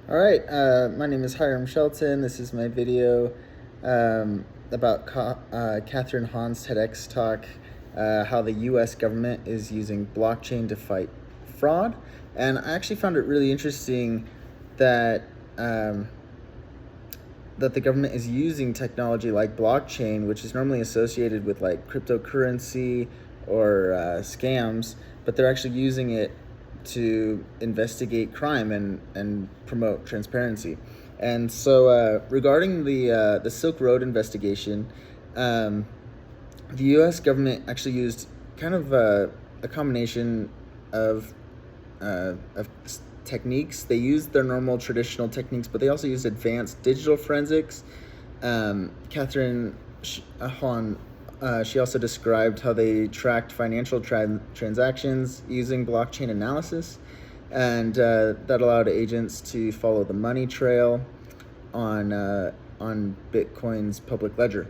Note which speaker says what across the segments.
Speaker 1: All right, my name is Hiram Shelton. This is my video about Catherine Hahn's TEDx talk, how the U.S. government is using blockchain to fight fraud. And I actually found it really interesting that that the government is using technology like blockchain, which is normally associated with like cryptocurrency or scams, but they're actually using it to investigate crime and promote transparency. And so, regarding the Silk Road investigation, the U.S. government actually used kind of a combination of techniques. They used their normal traditional techniques, but they also used advanced digital forensics. Catherine Hahn, she also described how they tracked financial transactions using blockchain analysis, and that allowed agents to follow the money trail on Bitcoin's public ledger.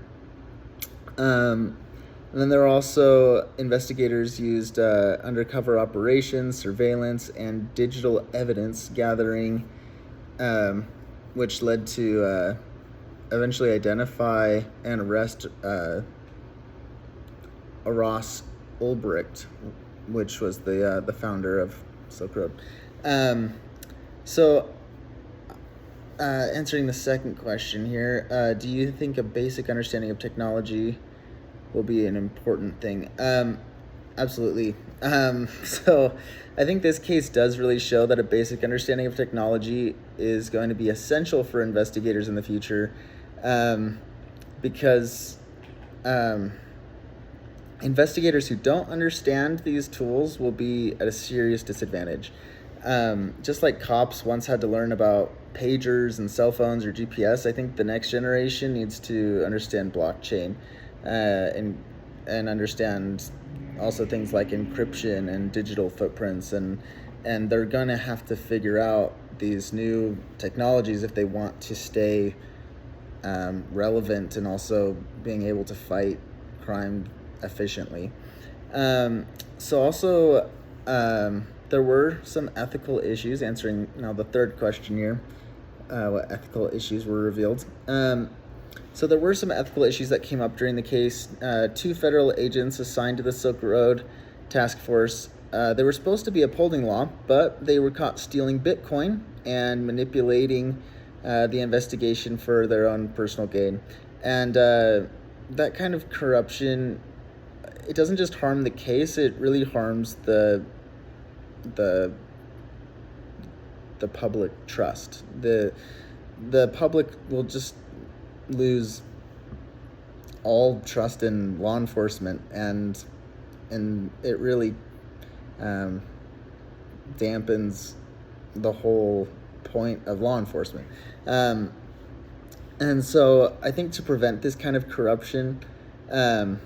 Speaker 1: And then there were also investigators used undercover operations, surveillance, and digital evidence gathering, which led to eventually identify and arrest Ross Ulbricht, which was the founder of Silk Road. So, answering the second question here, do you think a basic understanding of technology will be an important thing? Absolutely. So I think this case does really show that a basic understanding of technology is going to be essential for investigators in the future, because investigators who don't understand these tools will be at a serious disadvantage. Just like cops once had to learn about pagers and cell phones or GPS, I think the next generation needs to understand blockchain, and understand also things like encryption and digital footprints, and they're gonna have to figure out these new technologies if they want to stay relevant and also being able to fight crime efficiently. So also, there were some ethical issues. Answering now the third question here, what ethical issues were revealed. So there were some ethical issues that came up during the case. Two federal agents assigned to the Silk Road Task Force, they were supposed to be upholding law, but they were caught stealing Bitcoin and manipulating the investigation for their own personal gain. And that kind of corruption, it doesn't just harm the case, it really harms the public trust. The public will just lose all trust in law enforcement, and it really dampens the whole point of law enforcement. And so I think to prevent this kind of corruption, I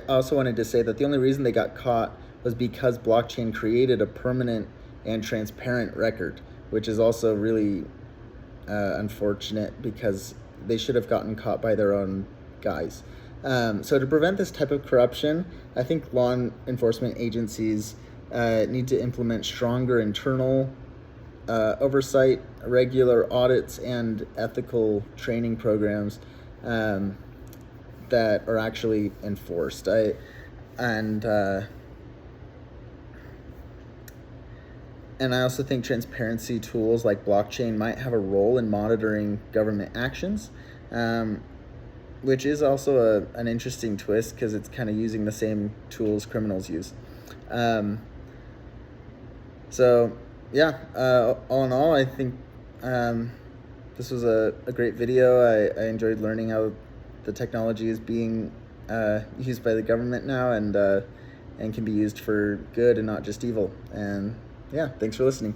Speaker 1: also wanted to say that the only reason they got caught was because blockchain created a permanent and transparent record, which is also really unfortunate because they should have gotten caught by their own guys. So to prevent this type of corruption, I think law enforcement agencies need to implement stronger internal oversight, regular audits, and ethical training programs that are actually enforced. And I also think transparency tools like blockchain might have a role in monitoring government actions, which is also an interesting twist because it's kind of using the same tools criminals use. All in all, I think this was a great video. I enjoyed learning how the technology is being used by the government now, and can be used for good and not just evil. And yeah, thanks for listening.